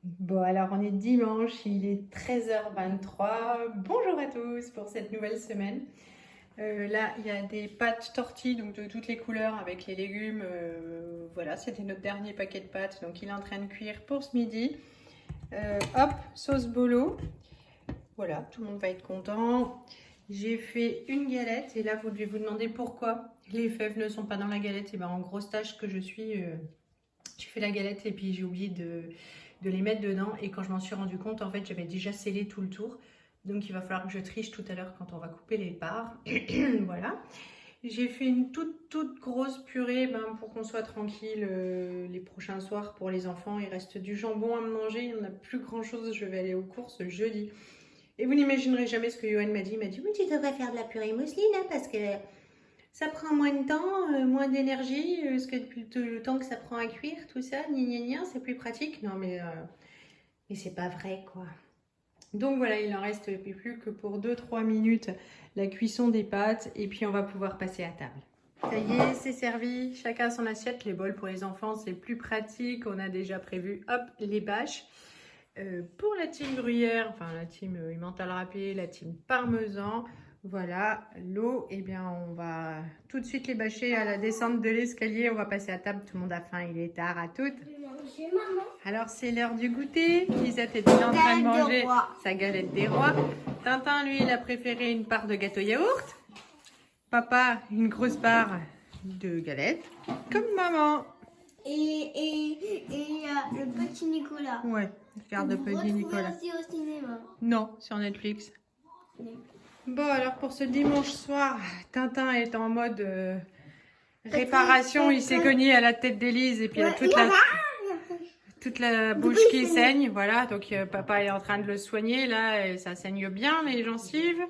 Bon, alors on est dimanche, il est 13h23. Bonjour à tous pour cette nouvelle semaine. Là, il y a des pâtes tortilles, donc de toutes les couleurs avec les légumes. Voilà, c'était notre dernier paquet de pâtes, donc il est en train de cuire pour ce midi. Hop, sauce bolo. Voilà, tout le monde va être content. J'ai fait une galette et là, vous devez vous demander pourquoi les fèves ne sont pas dans la galette. Et ben, en grosse tâche que je suis, j'ai fait la galette et puis j'ai oublié de les mettre dedans. Et quand je m'en suis rendu compte, en fait, j'avais déjà scellé tout le tour. Donc il va falloir que je triche tout à l'heure quand on va couper les parts. Voilà. J'ai fait une toute grosse purée pour qu'on soit tranquille les prochains soirs pour les enfants. Il reste du jambon à manger, il n'y en a plus grand chose. Je vais aller aux courses jeudi. Et vous n'imaginerez jamais ce que Johan m'a dit. Il m'a dit, oui, tu devrais faire de la purée mousseline hein, parce que ça prend moins de temps, moins d'énergie, parce que le temps que ça prend à cuire, tout ça, c'est plus pratique. Non, mais c'est pas vrai, quoi. Donc voilà, il en reste plus que pour 2-3 minutes la cuisson des pâtes, et puis on va pouvoir passer à table. Ça y est, c'est servi, chacun son assiette. Les bols pour les enfants, c'est plus pratique. On a déjà prévu, hop, les bâches. Pour la team gruyère, enfin la team emmental râpé, la team parmesan, voilà, l'eau, eh bien on va tout de suite les bâcher à la descente de l'escalier. On va passer à table, tout le monde a faim, il est tard à toutes. Alors c'est l'heure du goûter. Lisette est déjà en train de manger sa galette des rois. Tintin, lui, il a préféré une part de gâteau yaourt. Papa, une grosse part de galette, comme maman. Et le petit Nicolas. Ouais, regarde le petit Nicolas. Aussi au cinéma. Non, sur Netflix. Bon, alors pour ce dimanche soir, Tintin est en mode réparation. Il s'est cogné à la tête d'Élise et puis il a toute la bouche qui saigne. Voilà, donc papa est en train de le soigner là et ça saigne bien les gencives.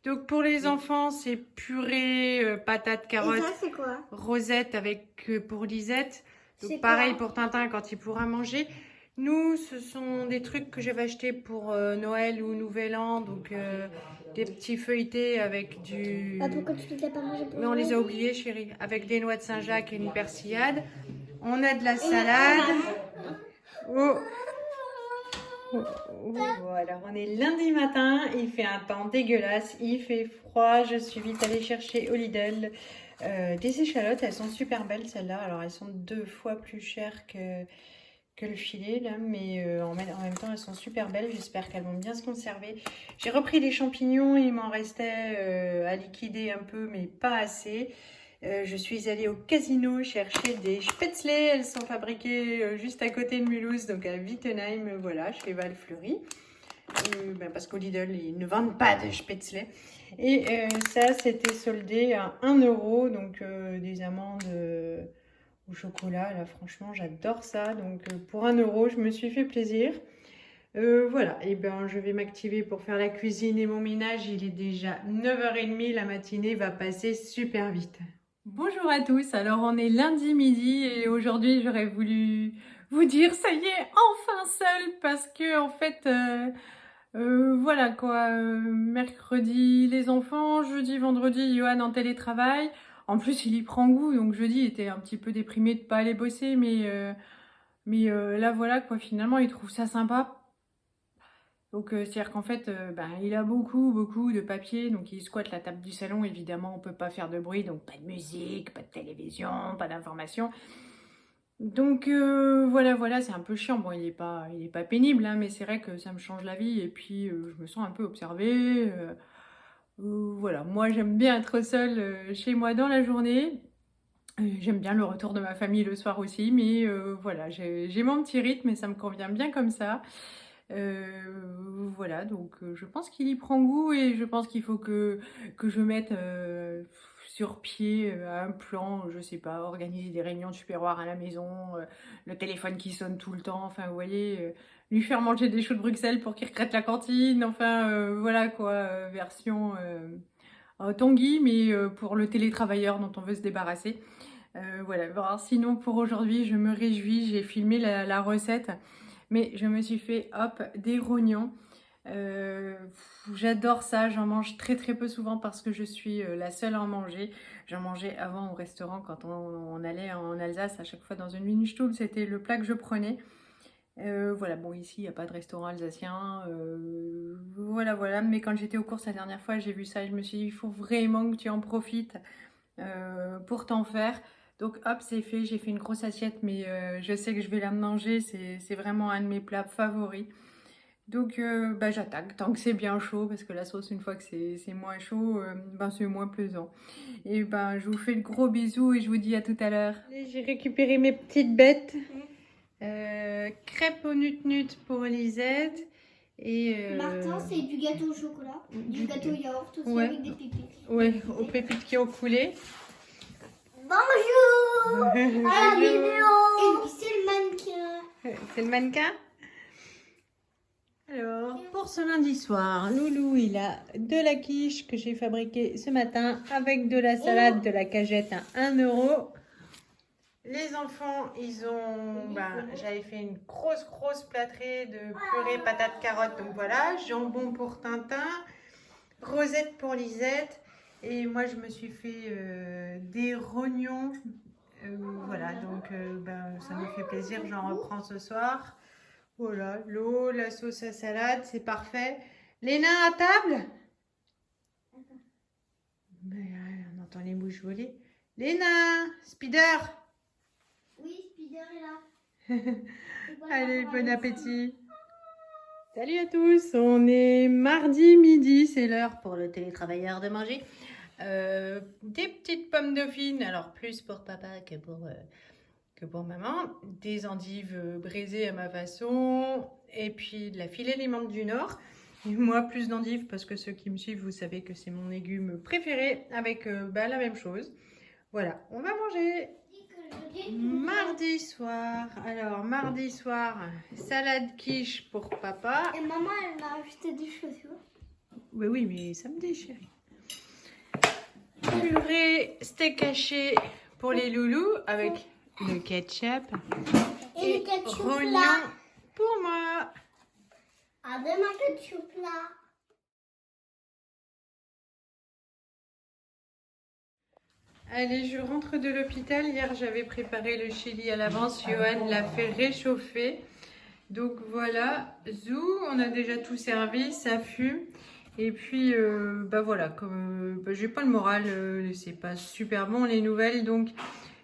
Donc pour les enfants, c'est purée, patates, carottes, Et ça, c'est quoi? rosette avec pour Lisette. Donc C'est pareil quoi? pour Tintin quand il pourra manger. Nous, ce sont des trucs que j'avais achetés pour Noël ou Nouvel An. Donc des petits feuilletés avec du... Ah, pourquoi tu les as pas mangés pour Mais on les a Noël? oubliés, chérie. Avec des noix de Saint-Jacques et une persillade. On a de la salade. Oh. Oh, alors on est lundi matin, il fait un temps dégueulasse, il fait froid, je suis vite allée chercher au Lidl des échalotes, elles sont super belles celles-là, alors elles sont 2 fois plus chères que le filet là, mais en même temps elles sont super belles, j'espère qu'elles vont bien se conserver. J'ai repris des champignons, il m'en restait à liquider un peu mais pas assez. Je suis allée au casino chercher des spätzle. Elles sont fabriquées juste à côté de Mulhouse, donc à Wittenheim, voilà, chez Valfleury. Parce qu'au Lidl, ils ne vendent pas de spätzle. Et ça, c'était soldé à 1 euro, donc des amandes au chocolat. Là, franchement, j'adore ça. Donc pour 1 euro, je me suis fait plaisir. Voilà, et ben je vais m'activer pour faire la cuisine et mon ménage. Il est déjà 9h30, la matinée va passer super vite. Bonjour à tous, alors on est lundi midi et aujourd'hui j'aurais voulu vous dire ça y est, enfin seule parce que en fait voilà quoi, mercredi les enfants, jeudi, vendredi Johan en télétravail, en plus il y prend goût donc jeudi il était un petit peu déprimé de pas aller bosser mais là voilà quoi, finalement il trouve ça sympa. Donc, c'est-à-dire qu'en fait, il a beaucoup de papier, donc il squatte la table du salon. Évidemment, on peut pas faire de bruit, donc pas de musique, pas de télévision, pas d'information. Donc, voilà, c'est un peu chiant. Bon, il est pas pénible, hein, mais c'est vrai que ça me change la vie et puis je me sens un peu observée. Voilà, moi j'aime bien être seule chez moi dans la journée. J'aime bien le retour de ma famille le soir aussi, mais voilà, j'ai mon petit rythme et ça me convient bien comme ça. Voilà, donc je pense qu'il y prend goût et je pense qu'il faut que je mette sur pied un plan, je sais pas, organiser des réunions de supérieurs à la maison, le téléphone qui sonne tout le temps, enfin vous voyez, lui faire manger des choux de Bruxelles pour qu'il regrette la cantine, enfin voilà quoi, version Tanguy, mais pour le télétravailleur dont on veut se débarrasser. Voilà, bon, alors, sinon pour aujourd'hui je me réjouis, j'ai filmé la recette. Mais je me suis fait, hop, des rognons. Euh, J'adore ça, j'en mange très peu souvent parce que je suis la seule à en manger. J'en mangeais avant au restaurant quand on allait en Alsace, à chaque fois dans une Minustube, c'était le plat que je prenais. Voilà, bon ici il n'y a pas de restaurant alsacien, voilà, mais quand j'étais aux courses la dernière fois j'ai vu ça et je me suis dit il faut vraiment que tu en profites pour t'en faire. Donc hop, c'est fait, j'ai fait une grosse assiette mais je sais que je vais la manger, c'est vraiment un de mes plats favoris. Donc bah, j'attaque tant que c'est bien chaud parce que la sauce une fois que c'est moins chaud, ben, c'est moins pesant. Et ben je vous fais de gros bisous et je vous dis à tout à l'heure. J'ai récupéré mes petites bêtes. Crêpes au nut-nut pour Lisette. Et Martin, c'est du gâteau au chocolat, du gâteau au yaourt aussi Ouais. avec des pépites. Ouais, aux pépites qui ont coulé. Bonjour à la Bonjour. vidéo. Et puis c'est le mannequin. C'est le mannequin. Alors, pour ce lundi soir, Loulou, il a de la quiche que j'ai fabriquée ce matin avec de la salade, de la cagette à 1 €. Les enfants, ils ont... j'avais fait une grosse plâtrée de purée patates carottes. Donc voilà, jambon pour Tintin, rosette pour Lisette. Et moi, je me suis fait des rognons. Voilà, donc ça me fait plaisir. J'en reprends ce soir. Voilà, l'eau, la sauce à salade, c'est parfait. Les nains à table? On entend les mouches voler. Les nains, Spider. Oui, Spider est là. Allez, bon appétit. Salut à tous, on est mardi midi, c'est l'heure pour le télétravailleur de manger. Des petites pommes dauphines, alors plus pour papa que pour maman. Des endives braisées à ma façon. Et puis de la filet limande du Nord. Et moi, plus d'endives parce que ceux qui me suivent, vous savez que c'est mon légume préféré avec la même chose. Voilà, on va manger. Mardi soir. Alors, mardi soir, salade quiche pour papa. Et maman, elle m'a acheté des chaussures. Oui, mais ça me déchire. Purée steak haché pour les loulous avec le ketchup. Et le ketchup rognon là. pour moi. Ah, de ma ketchup là. Allez, je rentre de l'hôpital. Hier, j'avais préparé le chili à l'avance. Johan l'a fait réchauffer. Donc voilà, zou, on a déjà tout servi, ça fume. Et puis, voilà, comme j'ai pas le moral, c'est pas super bon les nouvelles. Donc,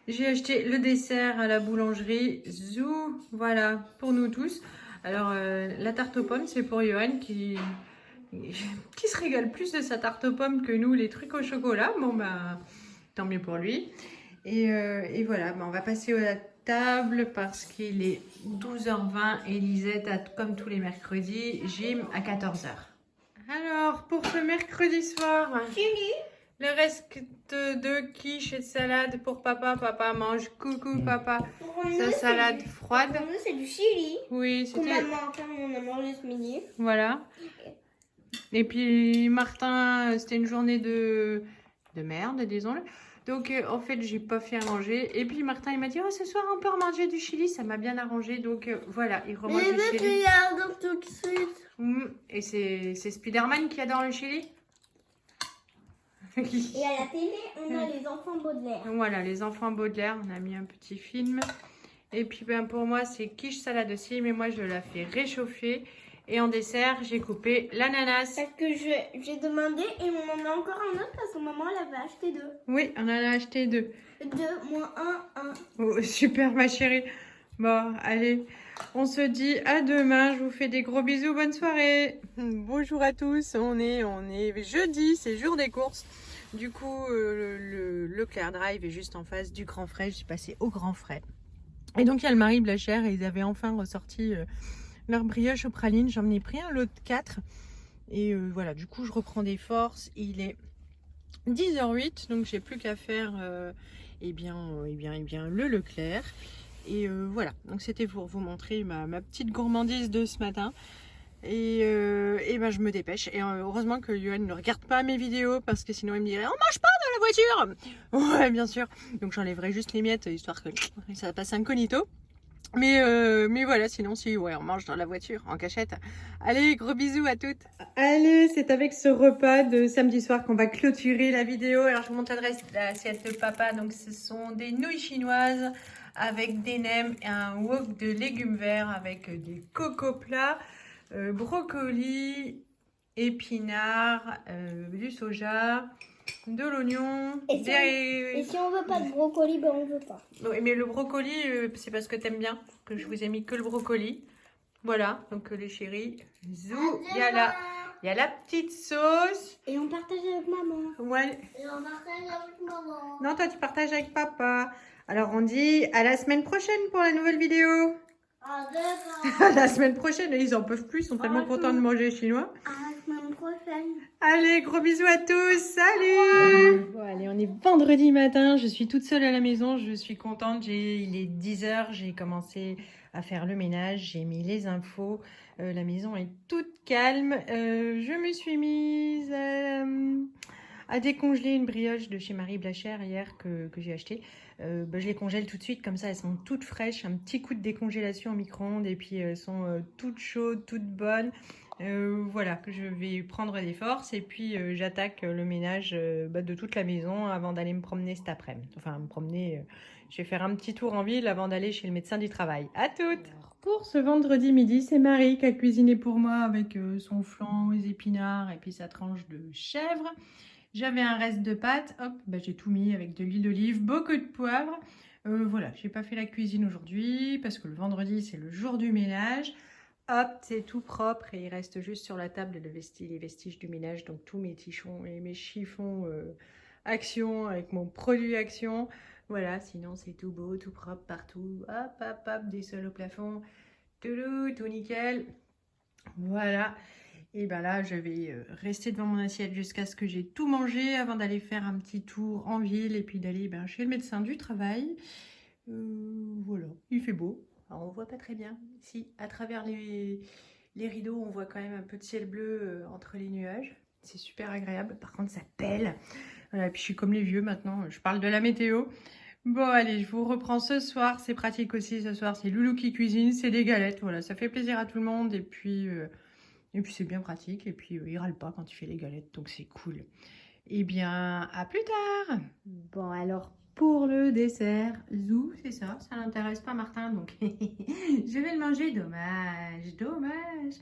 j'ai acheté le dessert à la boulangerie. Zou, voilà, pour nous tous. Alors, la tarte aux pommes, c'est pour Johan qui se régale plus de sa tarte aux pommes que nous, les trucs au chocolat. Bon, tant mieux pour lui. Et voilà, on va passer à la table parce qu'il est 12h20 et Lisette a, comme tous les mercredis, gym à 14h. Alors, pour ce mercredi soir, le reste de quiche et de salade pour papa. Papa mange, coucou papa, sa salade froide. Pour nous, c'est du chili. Oui, c'était... On a mangé ce midi. Voilà. Et puis Martin, c'était une journée de merde, disons-le. Donc en fait, j'ai pas fait à manger. Et puis Martin, il m'a dit, oh, ce soir, on peut remanger du chili. Ça m'a bien arrangé. Donc voilà, il remange du chili. Tout de suite. Et c'est Spider-Man qui adore le chili. Et à la télé, on a les enfants Baudelaire. Voilà, les enfants Baudelaire. On a mis un petit film. Et puis pour moi, c'est quiche salade aussi. Mais moi, je la fais réchauffer. Et en dessert, j'ai coupé l'ananas. Parce que j'ai demandé et on en a encore un autre parce que maman elle avait acheté 2. Oui, on en a acheté 2. 2 moins 1, 1. Oh, super ma chérie. Bon, allez, on se dit à demain. Je vous fais des gros bisous. Bonne soirée. Bonjour à tous. On est jeudi, c'est jour des courses. Du coup, le Leclerc Drive est juste en face du Grand Frais. Je suis passée au Grand Frais. Et donc, il y a le Marie Blachère et ils avaient enfin ressorti... leur brioche aux pralines, j'en ai pris un lot de 4. Et voilà, du coup, je reprends des forces. Il est 10h08, donc j'ai plus qu'à faire le Leclerc. Et voilà, donc c'était pour vous montrer ma petite gourmandise de ce matin. Et je me dépêche. Et heureusement que Johan ne regarde pas mes vidéos parce que sinon il me dirait on mange pas dans la voiture. Ouais, bien sûr. Donc j'enlèverai juste les miettes histoire que ça passe incognito. Mais voilà, sinon si on mange dans la voiture en cachette. Allez, gros bisous à toutes. Allez, c'est avec ce repas de samedi soir qu'on va clôturer la vidéo. Alors je vous montre l'assiette de papa. Donc ce sont des nouilles chinoises avec des nems et un wok de légumes verts avec des coco plats, brocoli, épinards, du soja, de l'oignon. Et si on veut pas de brocoli, ben on veut pas. Oui, mais le brocoli, c'est parce que t'aimes bien que je vous ai mis que le brocoli. Voilà, donc les chéris, zou, il y a la petite sauce. Et on partage avec maman. Ouais. Et on partage avec maman. Non, toi tu partages avec papa. Alors on dit à la semaine prochaine pour la nouvelle vidéo. À demain. À la semaine prochaine, ils en peuvent plus, ils sont tellement contents de manger chinois. À la semaine prochaine. Allez, gros bisous à tous, salut. Bon allez, on est vendredi matin, je suis toute seule à la maison, je suis contente, il est 10h, j'ai commencé à faire le ménage, j'ai mis les infos, la maison est toute calme, je me suis mise à décongeler une brioche de chez Marie Blachère hier que j'ai acheté. Je les congèle tout de suite, comme ça elles sont toutes fraîches, un petit coup de décongélation au micro-ondes et puis elles sont toutes chaudes, toutes bonnes. Voilà, que je vais prendre des forces et puis j'attaque le ménage de toute la maison avant d'aller me promener cet après-midi. Enfin, me promener, je vais faire un petit tour en ville avant d'aller chez le médecin du travail. À toutes! Pour ce vendredi midi, c'est Marie qui a cuisiné pour moi avec son flan aux épinards et puis sa tranche de chèvre. J'avais un reste de pâtes, hop, j'ai tout mis avec de l'huile d'olive, beaucoup de poivre. Voilà, j'ai pas fait la cuisine aujourd'hui parce que le vendredi c'est le jour du ménage. Hop, c'est tout propre et il reste juste sur la table les vestiges du ménage, donc tous mes tichons et mes chiffons Action avec mon produit Action. Voilà, sinon c'est tout beau, tout propre partout. Hop, hop, hop, des sols au plafond, tout nickel. Voilà. Et ben là, je vais rester devant mon assiette jusqu'à ce que j'ai tout mangé avant d'aller faire un petit tour en ville et puis d'aller chez le médecin du travail. Voilà, il fait beau. Alors, on voit pas très bien. Si, à travers les rideaux, on voit quand même un peu de ciel bleu entre les nuages. C'est super agréable. Par contre, ça pèle. Voilà, et puis je suis comme les vieux maintenant. Je parle de la météo. Bon, allez, je vous reprends ce soir. C'est pratique aussi ce soir. C'est Loulou qui cuisine. C'est des galettes. Voilà, ça fait plaisir à tout le monde. Et puis c'est bien pratique. Et puis, il râle pas quand il fait les galettes. Donc, c'est cool. Eh bien, à plus tard. Bon, alors, pour le dessert, zou, c'est ça. Ça n'intéresse pas Martin. Donc, je vais le manger. Dommage, dommage.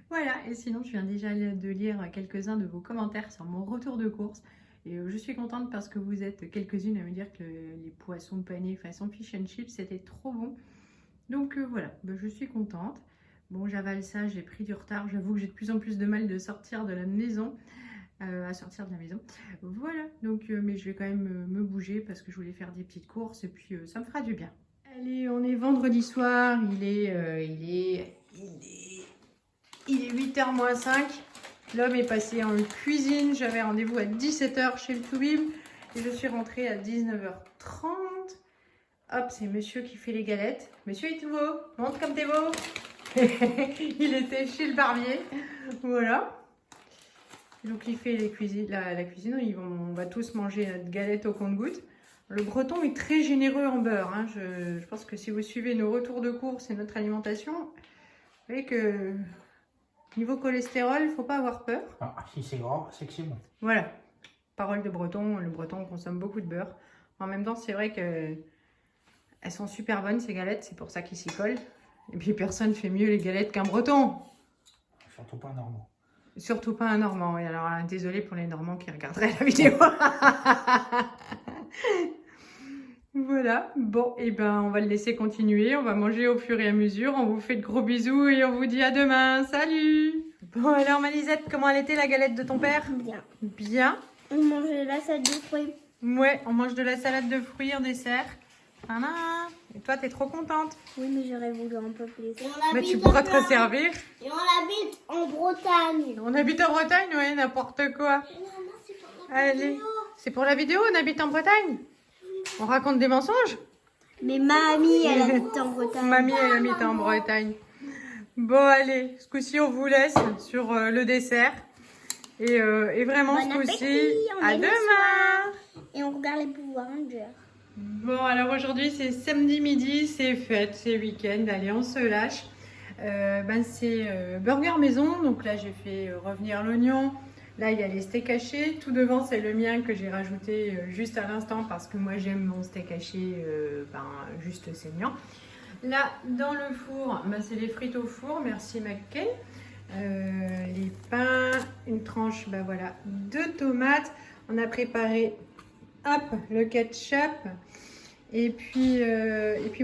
Voilà. Et sinon, je viens déjà de lire quelques-uns de vos commentaires sur mon retour de course. Et je suis contente parce que vous êtes quelques-unes à me dire que les poissons panés façon fish and chips, c'était trop bon. Donc, voilà. Je suis contente. Bon, j'avale ça, j'ai pris du retard. J'avoue que j'ai de plus en plus de mal de sortir de la maison, à sortir de la maison. Voilà, donc, mais je vais quand même me bouger parce que je voulais faire des petites courses et puis ça me fera du bien. Allez, on est vendredi soir, il est 8h moins 5. L'homme est passé en cuisine. J'avais rendez-vous à 17h chez le Toubib et je suis rentrée à 19h30. Hop, c'est monsieur qui fait les galettes. Monsieur est tout beau, montre comme t'es beau. Il était chez le barbier. Voilà. Donc il fait la cuisine. On va tous manger notre galette au compte-gouttes. Le breton est très généreux en beurre. Hein. Je pense que si vous suivez nos retours de course et notre alimentation, vous voyez que niveau cholestérol, il ne faut pas avoir peur. Ah, si c'est gras, c'est que c'est bon. Voilà. Parole de breton. Le breton consomme beaucoup de beurre. En même temps, c'est vrai qu'elles sont super bonnes ces galettes. C'est pour ça qu'ils s'y collent. Et puis personne ne fait mieux les galettes qu'un breton. Surtout pas un normand. Surtout pas un normand, oui. Alors désolé pour les normands qui regarderaient la vidéo. Voilà, bon, et on va le laisser continuer. On va manger au fur et à mesure. On vous fait de gros bisous et on vous dit à demain. Salut! Bon, alors Malisette, comment elle était la galette de ton père? Bien. Bien. On mange de la salade de fruits. Ouais, on mange de la salade de fruits en dessert. Tadam. Et toi, t'es trop contente. Oui, mais j'aurais voulu un peu plus. Mais tu pourras te resservir. Et on habite en Bretagne. On habite en Bretagne, oui, n'importe quoi. Allez, c'est pour la vidéo, on habite en Bretagne. On raconte des mensonges. Mais mamie, elle habite en Bretagne. Mamie, elle habite en Bretagne. Bon, allez, ce coup-ci, on vous laisse sur le dessert. Et vraiment, Bon ce coup-ci, appétit, on à est le demain. Et on regarde les pouvoirs Rangers. Bon, alors aujourd'hui, c'est samedi midi, c'est fête, c'est week-end. Allez, on se lâche. C'est burger maison. Donc là, j'ai fait revenir l'oignon, Là, il y a les steaks hachés. Tout devant, c'est le mien que j'ai rajouté juste à l'instant parce que moi, j'aime mon steak haché juste saignant. Là, dans le four, c'est les frites au four. Merci McCain. Les pains, une tranche, voilà, de tomates. On a préparé, hop, le ketchup. Et puis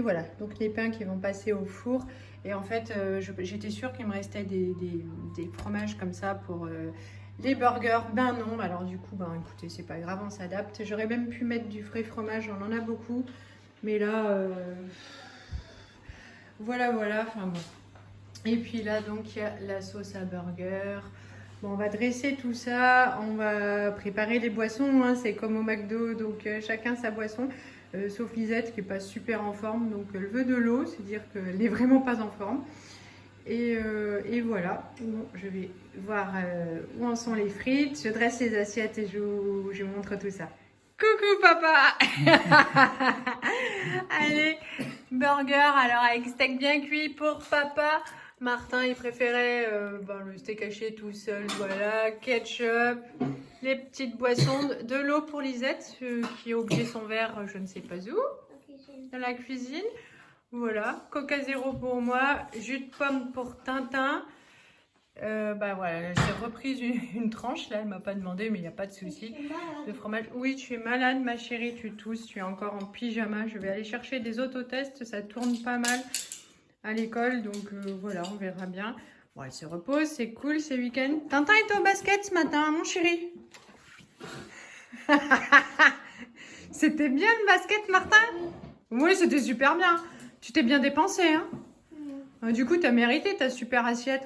voilà, donc les pains qui vont passer au four. Et en fait, j'étais sûre qu'il me restait des fromages comme ça pour les burgers. Ben non, alors du coup, écoutez, c'est pas grave, on s'adapte. J'aurais même pu mettre du frais fromage, on en a beaucoup. Mais là, voilà, enfin bon. Et puis là, donc, il y a la sauce à burger. Bon, on va dresser tout ça, on va préparer les boissons, hein, c'est comme au McDo, donc chacun sa boisson. Sauf Lisette qui n'est pas super en forme, donc elle veut de l'eau, c'est-à-dire qu'elle n'est vraiment pas en forme. Et voilà, bon, je vais voir où en sont les frites, je dresse les assiettes et je vous montre tout ça. Coucou papa. Allez, burger, alors avec steak bien cuit pour papa. Martin, il préférait le steak haché tout seul, voilà, ketchup, les petites boissons, de l'eau pour Lisette, qui a oublié son verre, je ne sais pas où, dans la cuisine. Voilà, Coca Zéro pour moi, jus de pomme pour Tintin. Voilà, j'ai repris une tranche, là, elle m'a pas demandé, mais il n'y a pas de souci. De fromage. Oui, tu es malade, ma chérie, tu tousses, tu es encore en pyjama. Je vais aller chercher des autotests, ça tourne pas mal à l'école, donc voilà, on verra bien. Bon, elle se repose, c'est cool, c'est week-end. Tintin est au basket ce matin, mon chéri. C'était bien le basket, Martin? Oui, c'était super bien. Tu t'es bien dépensé, hein? Du coup, t'as mérité ta super assiette.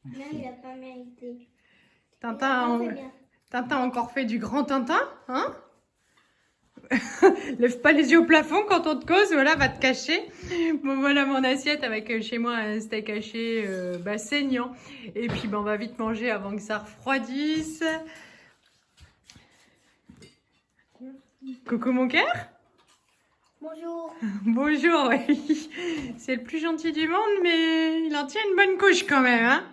Non, il n'a pas mérité. Tintin a encore fait du grand Tintin, hein? Lève pas les yeux au plafond quand on te cause, voilà, va te cacher. Bon, voilà mon assiette avec chez moi un steak haché saignant. Et puis on va vite manger avant que ça refroidisse. Coucou mon cœur. Bonjour. Bonjour, oui. C'est le plus gentil du monde, mais il en tient une bonne couche quand même, hein?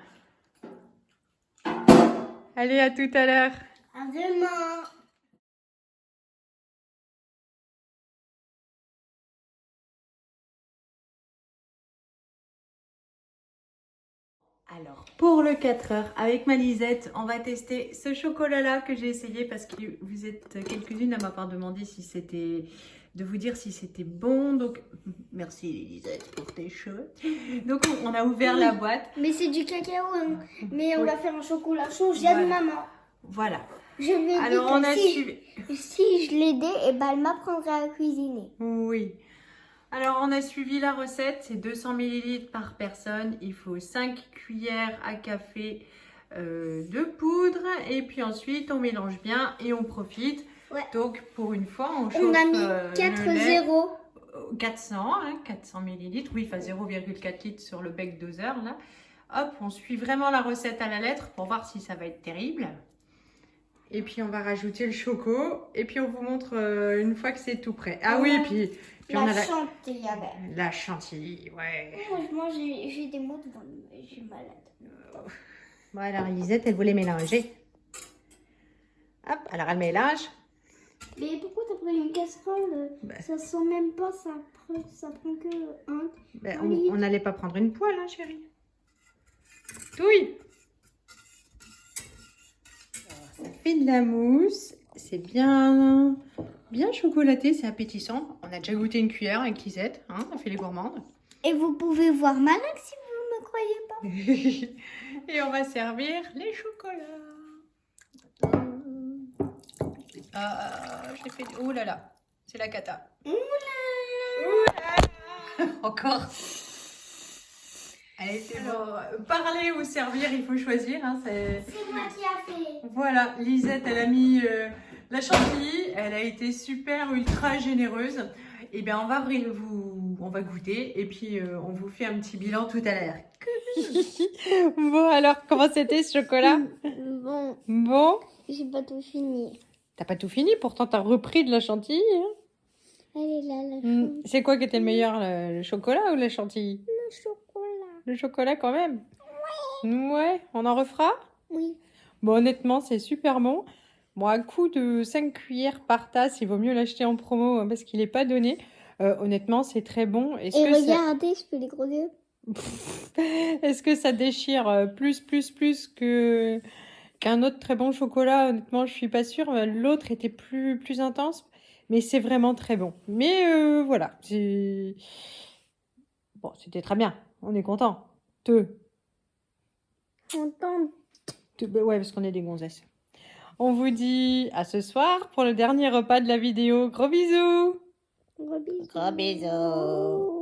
Allez, à tout à l'heure. À demain. Alors, pour le 4 heures, avec ma Lisette, on va tester ce chocolat-là que j'ai essayé parce que vous êtes quelques-unes à m'avoir demandé de vous dire si c'était bon. Donc, merci Lisette pour tes cheveux. Donc, on a ouvert la boîte. Mais c'est du cacao, hein. Mais on Oui. va faire un chocolat chaud. J'aide maman. Voilà. Je lui ai Alors, dit on que a suivi. si je l'aidais, elle m'apprendrait à cuisiner. Oui. Alors, on a suivi la recette, c'est 200 ml par personne. Il faut 5 cuillères à café de poudre. Et puis ensuite, on mélange bien et on profite. Ouais. Donc, pour une fois, on chauffe On a mis 4,0. 400 ml. Oui, enfin 0,4 litres sur le bec doseur. Là. Hop, on suit vraiment la recette à la lettre pour voir si ça va être terrible. Et puis, on va rajouter le choco. Et puis, on vous montre une fois que c'est tout prêt. Ah oui, puis on a chantilly avec. la chantilly, ouais. Moi, j'ai des maux devant le nez, je suis malade. Bon, alors, Lisette, elle voulait mélanger. Hop, alors elle mélange. Mais pourquoi t'as pris une casserole? Ça sent même pas, ça prend que un On n'allait pas prendre une poêle, hein, chérie. Oui. Ça fait de la mousse. C'est bien chocolaté, c'est appétissant. On a déjà goûté une cuillère avec Lisette, hein, on fait les gourmandes. Et vous pouvez voir Malak si vous ne me croyez pas. Et on va servir les chocolats. J'ai fait... Oh là là, c'est la cata. Encore. Allez, c'est bon. Parler ou servir, il faut choisir. Hein, c'est moi qui a fait. Voilà, Lisette, elle a mis la chantilly. Elle a été super, ultra généreuse. Et bien, on va goûter et puis on vous fait un petit bilan tout à l'heure. Bon, alors, comment c'était ce chocolat? Bon. J'ai pas tout fini. T'as pas tout fini, pourtant t'as repris de la chantilly. Hein. Elle est là, la chantilly. C'est quoi qui était le meilleur, le chocolat ou la chantilly? Le chocolat. Le chocolat quand même? Oui. Ouais, on en refera? Oui. Bon, honnêtement, c'est super bon. Bon, à coup de 5 cuillères par tasse, il vaut mieux l'acheter en promo hein, parce qu'il n'est pas donné. Honnêtement, c'est très bon. Et regardez, je fais les gros yeux. Est-ce que ça déchire plus que qu'un autre très bon chocolat? Honnêtement, je suis pas sûre. L'autre était plus intense, mais c'est vraiment très bon. Mais voilà, bon, c'était très bien. On est content. Content. Bah ouais, parce qu'on est des gonzesses. On vous dit à ce soir pour le dernier repas de la vidéo. Gros bisous! Gros bisous. Gros bisous.